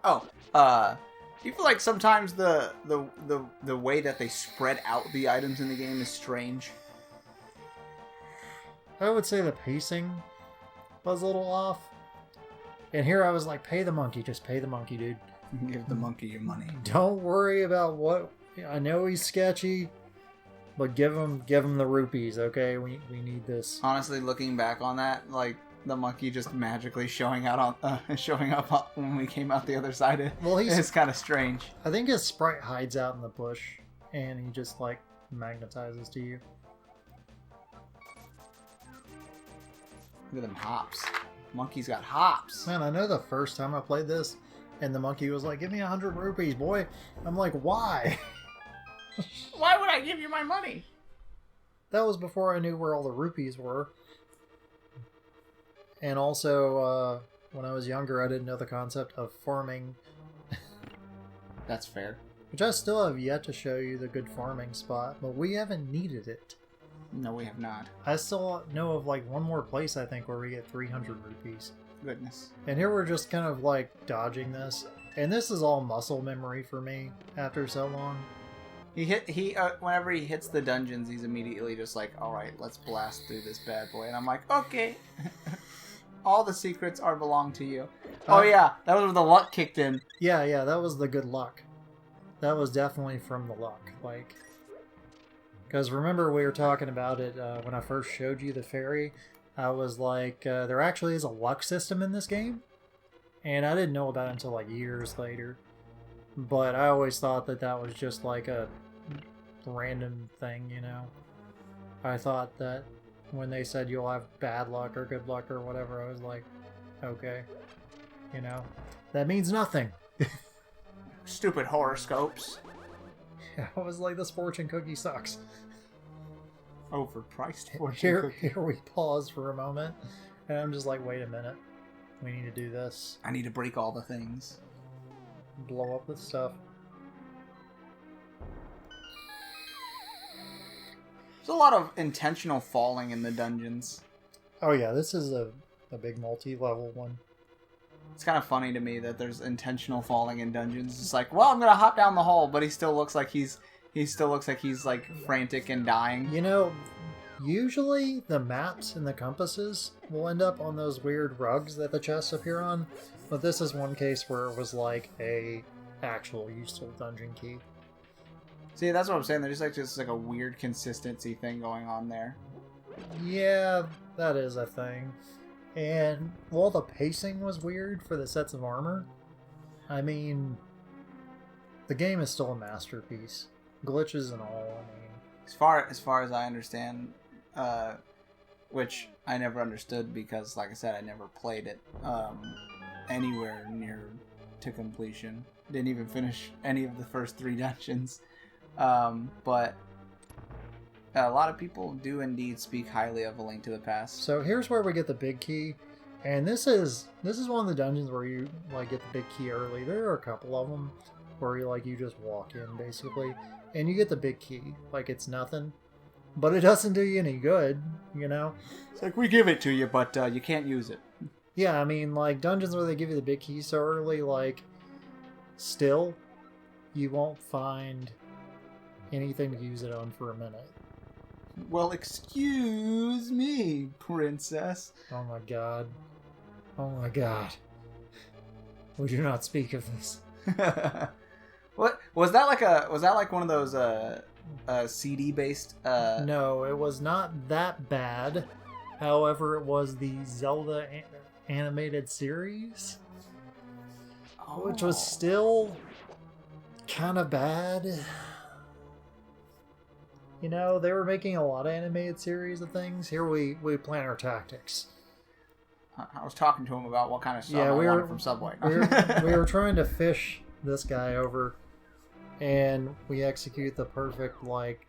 Oh, do you feel like sometimes the way that they spread out the items in the game is strange? I would say the pacing was a little off. And here I was like, pay the monkey. Just pay the monkey, dude. Give the monkey your money. Don't worry about what... I know he's sketchy, but give him the rupees, okay? We need this. Honestly, looking back on that, like, the monkey just magically showing up when we came out the other side, it's kind of strange. I think his sprite hides out in the bush, and he just, like, magnetizes to you. Look at them hops. Monkey's got hops. Man, I know the first time I played this, and the monkey was like, give me 100 rupees, boy. I'm like, why? Why would I give you my money? That was before I knew where all the rupees were. And also, when I was younger, I didn't know the concept of farming. That's fair. Which I still have yet to show you the good farming spot, but we haven't needed it. No, we have not. I still know of like one more place, I think, where we get 300 rupees. Goodness. And here we're just kind of like dodging this. And this is all muscle memory for me after so long. Whenever he hits the dungeons, he's immediately just like, alright, let's blast through this bad boy. And I'm like, okay. All the secrets belong to you. Oh yeah, that was when the luck kicked in. Yeah, that was the good luck. That was definitely from the luck. Like, because remember we were talking about it when I first showed you the fairy. I was like, there actually is a luck system in this game. And I didn't know about it until like years later. But I always thought that was just like a random thing, you know. I thought that when they said you'll have bad luck or good luck or whatever, I was like, okay. You know, that means nothing. Stupid horoscopes. I was like, this fortune cookie sucks. Overpriced fortune cookie. Here we pause for a moment, and I'm just like, wait a minute. We need to do this. I need to break all the things. Blow up this stuff. There's a lot of intentional falling in the dungeons. Oh yeah, this is a big multi-level one. It's kind of funny to me that there's intentional falling in dungeons. It's like, well, I'm gonna hop down the hole, but he still looks like he's like frantic and dying. You know, usually the maps and the compasses will end up on those weird rugs that the chests appear on, but this is one case where it was like a actual useful dungeon key. See, that's what I'm saying. There's just like a weird consistency thing going on there. Yeah, that is a thing. And while the pacing was weird for the sets of armor, I mean, the game is still a masterpiece. Glitches and all, I mean. As far as I understand, which I never understood because, like I said, I never played it anywhere near to completion. Didn't even finish any of the first 3 dungeons. But a lot of people do indeed speak highly of A Link to the Past. So here's where we get the big key, and this is one of the dungeons where you like get the big key early. There are a couple of them where you just walk in basically, and you get the big key like it's nothing, but it doesn't do you any good, you know. It's like we give it to you, but you can't use it. Yeah, I mean, like dungeons where they give you the big key so early, like still, you won't find anything to use it on for a minute. Well, excuse me, princess. Oh my god. Oh my god. We do not speak of this. What was that like one of those CD based No, it was not that bad. However, it was the Zelda animated series, which was still kind of bad. You know, they were making a lot of animated series of things. Here we plan our tactics. I was talking to him about what kind of stuff I wanted from Subway. we were trying to fish this guy over, and we execute the perfect, like,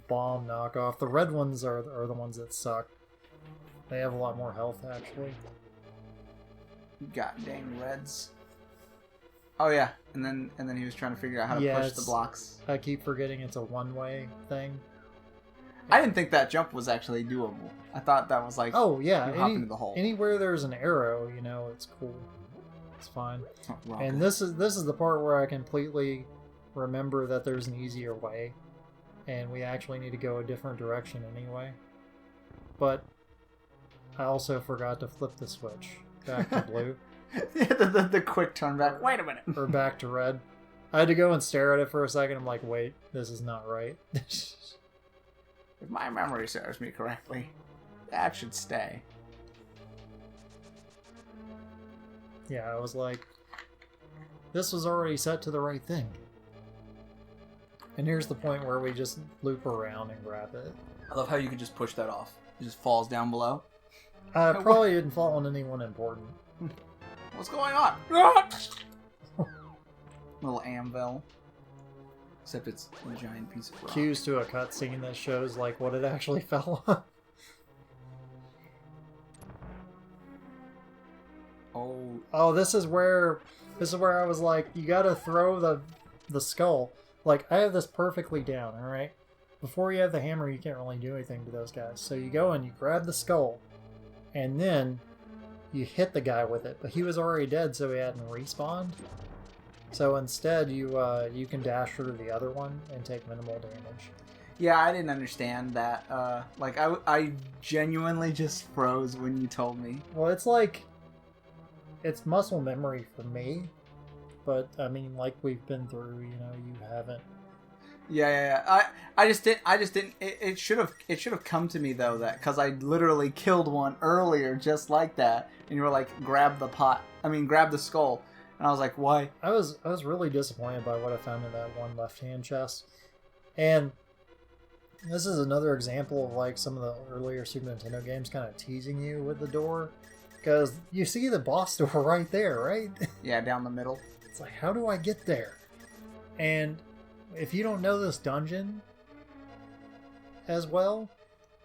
bomb knockoff. The red ones are the ones that suck. They have a lot more health, actually. God dang reds. Oh yeah, and then he was trying to figure out how to push the blocks. I keep forgetting it's a one-way thing. I didn't think that jump was actually doable. I thought that was like, oh yeah, hop into the hole. Anywhere there's an arrow, you know, it's cool. It's fine. Rocket. And this is the part where I completely remember that there's an easier way, and we actually need to go a different direction anyway. But I also forgot to flip the switch back to blue. the quick turn back. Wait a minute. Or back to red. I had to go and stare at it for a second. I'm like, wait, this is not right. If my memory serves me correctly, that should stay. Yeah, I was like, this was already set to the right thing. And here's the point where we just loop around and grab it. I love how you can just push that off. It just falls down below. Probably didn't fall on anyone important. What's going on? Little anvil. Except it's a giant piece of rock. Cues to a cutscene that shows like what it actually fell on. Oh, this is where I was like, you gotta throw the skull. Like, I have this perfectly down, alright? Before you have the hammer, you can't really do anything to those guys. So you go and you grab the skull, and then you hit the guy with it. But he was already dead, so he hadn't respawned. So instead, you can dash through the other one and take minimal damage. Yeah, I didn't understand that. Like, I genuinely just froze when you told me. Well, it's like, it's muscle memory for me. But, I mean, like we've been through, you know, you haven't. Yeah. I just didn't. It should have come to me though, that because I literally killed one earlier just like that, and you were like, grab the skull, and I was like, why? I was really disappointed by what I found in that one left-hand chest, and this is another example of like some of the earlier Super Nintendo games kind of teasing you with the door, because you see the boss door right there, right? Yeah, down the middle. It's like, how do I get there? And if you don't know this dungeon as well,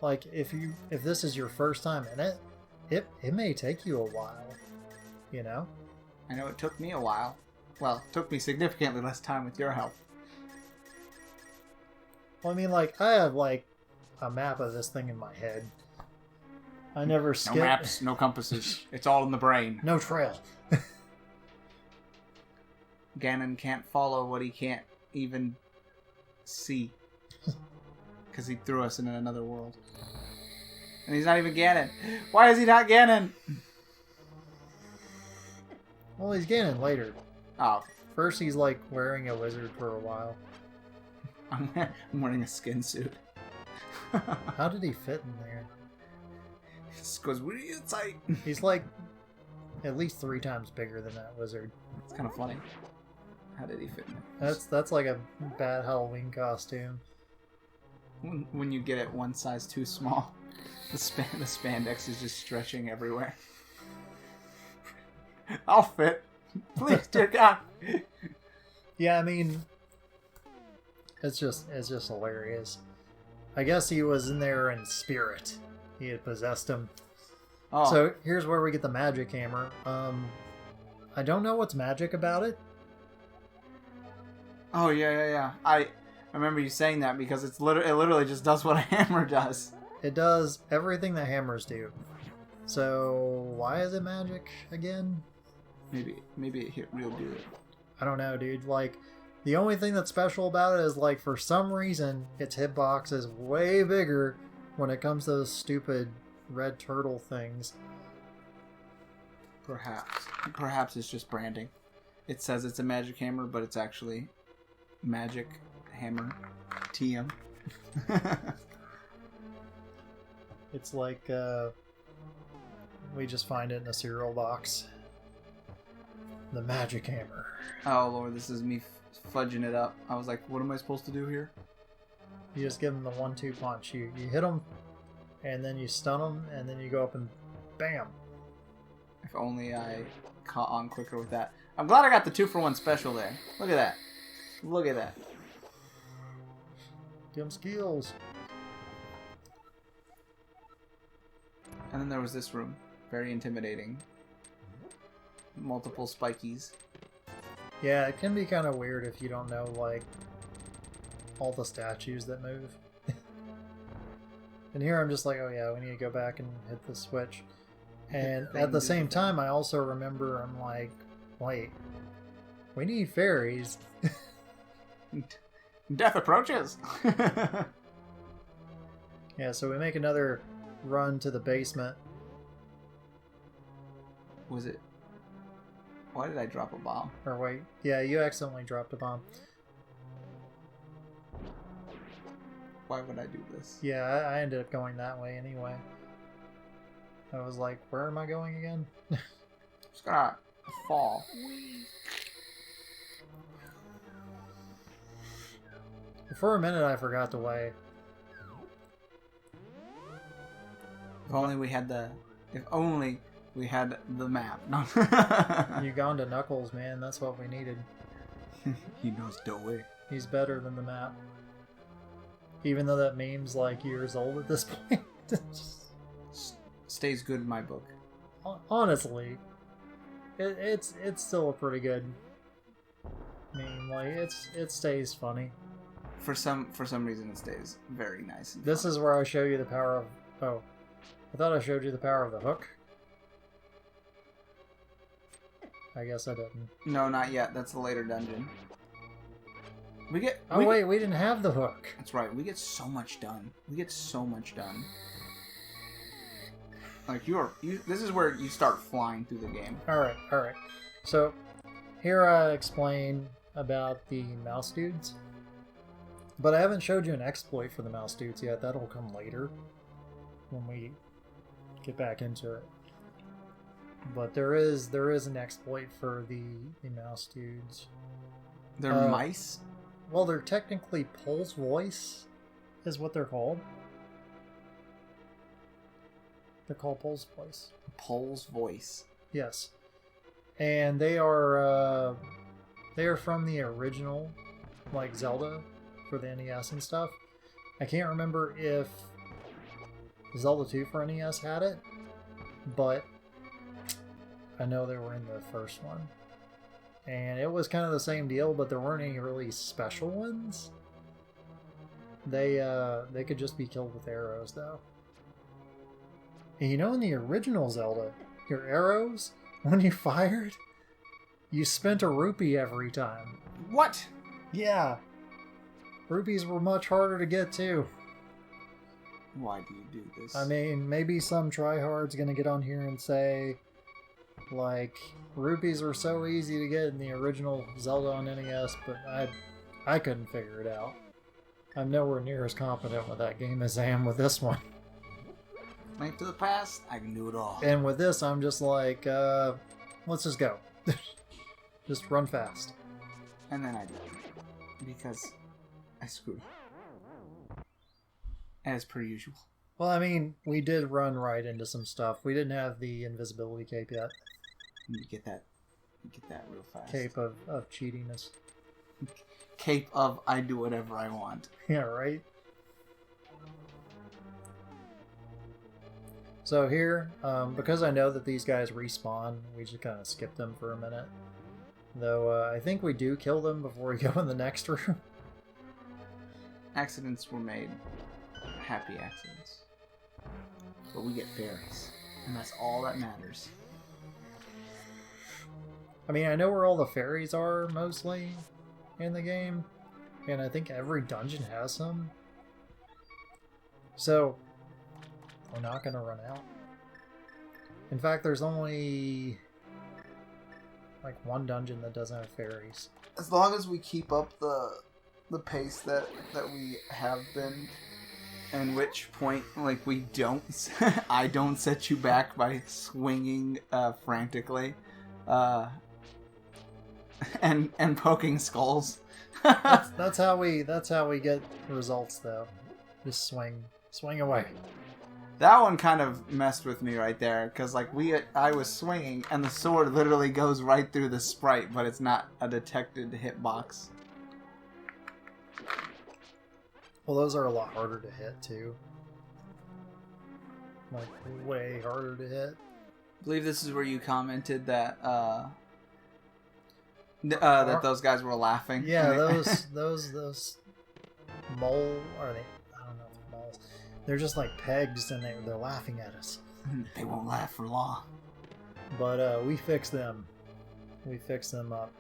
like if this is your first time in it may take you a while, you know? I know it took me a while. Well, it took me significantly less time with your help. Well, I mean, like, I have like a map of this thing in my head. I never skipped. No maps, no compasses. It's all in the brain. No trail. Ganon can't follow what he can't even see. Because he threw us in another world. And he's not even Ganon. Why is he not Ganon? Well, he's Ganon later. Oh. First, he's like wearing a wizard for a while. I'm wearing a skin suit. How did he fit in there? Because we're tight. He's like at least 3 times bigger than that wizard. It's kind of funny. How did he fit in there? That's like a bad Halloween costume. When you get it one size too small, the spandex is just stretching everywhere. I'll fit. Please, dear God. Yeah, I mean, it's just hilarious. I guess he was in there in spirit. He had possessed him. Oh. So here's where we get the magic hammer. I don't know what's magic about it. Oh yeah. I remember you saying that because it literally just does what a hammer does. It does everything that hammers do. So why is it magic again? Maybe it hit real good. I don't know, dude. Like, the only thing that's special about it is, like, for some reason, its hitbox is way bigger when it comes to those stupid red turtle things. Perhaps it's just branding. It says it's a magic hammer, but it's actually magic hammer TM. It's like we just find it in a cereal box. The magic hammer. Oh lord, this is me fudging it up. I was like, what am I supposed to do here? You just give them the 1-2 punch. You hit them, and then you stun them, and then you go up and bam. If only I caught on quicker with that. I'm glad I got the 2-for-1 special there. Look at that. Look at that. Them skills. And then there was this room. Very intimidating. Multiple spikies. Yeah, it can be kind of weird if you don't know, like, all the statues that move. And here I'm just like, oh yeah, we need to go back and hit the switch. And at the same time, I also remember, I'm like, Wait. We need fairies. Death approaches. Yeah, so we make another run to the basement. Was it? Why did I drop a bomb? Or wait. Yeah, you accidentally dropped a bomb. Why would I do this? Yeah, I ended up going that way anyway. I was like, where am I going again? Just gonna fall. For a minute, I forgot the way. If only we had the... If only we had the map. No. You gone to Knuckles, man. That's what we needed. He knows the way. He's better than the map. Even though that meme's like years old at this point. Stays good in my book. Honestly, it's still a pretty good meme. Like it stays funny. For some reason, it stays very nice. And This fun. is where I show you the power of. Oh, I thought I showed you the power of the hook. I guess I didn't. No, not yet. That's the later dungeon. Oh wait, we didn't have the hook. That's right. We get so much done. We get so much done. Like this is where you start flying through the game. All right. So here I explain about the mouse dudes, but I haven't showed you an exploit for the mouse dudes yet. That'll come later when we get back into it. But there is an exploit for the mouse dudes. They're mice. Well, they're technically Pulse Voice, is what they're called. They're called Pulse Voice. Pole's voice. Yes, and they are from the original, like Zelda, for the NES and stuff. I can't remember if Zelda 2 for NES had it, but I know they were in the first one. And it was kind of the same deal, but there weren't any really special ones. They could just be killed with arrows, though. And you know, in the original Zelda, your arrows, when you fired, you spent a rupee every time. What? Yeah. Rupees were much harder to get, too. Why do you do this? I mean, maybe some tryhard's gonna get on here and say, like, rupees were so easy to get in the original Zelda on NES, but I couldn't figure it out. I'm nowhere near as competent with that game as I am with this one. Link to the past, I can do it all. And with this, I'm just like, let's just go. Just run fast. And then I do it. Because I screwed up. As per usual. Well, I mean, we did run right into some stuff. We didn't have the invisibility cape yet. You get that real fast. Cape of cheatiness. Cape of I do whatever I want. Yeah, right? So here, because I know that these guys respawn, we just kind of skip them for a minute. Though I think we do kill them before we go in the next room. Accidents were made. Happy accidents. But we get fairies. And that's all that matters. I mean, I know where all the fairies are, mostly, in the game. And I think every dungeon has some. So, we're not going to run out. In fact, there's only like one dungeon that doesn't have fairies. As long as we keep up the pace that we have been, in which point, like, we don't, I don't set you back by swinging frantically, and poking skulls. that's how we get results, though. Just swing away. That one kind of messed with me right there, because like I was swinging and the sword literally goes right through the sprite, but it's not a detected hitbox. Well, those are a lot harder to hit too. Like way harder to hit. I believe this is where you commented that that those guys were laughing. Yeah, those mole, are they? I don't know if they're moles. They're just like pegs, and they're laughing at us. They won't laugh for long. But we fixed them. we fix them up.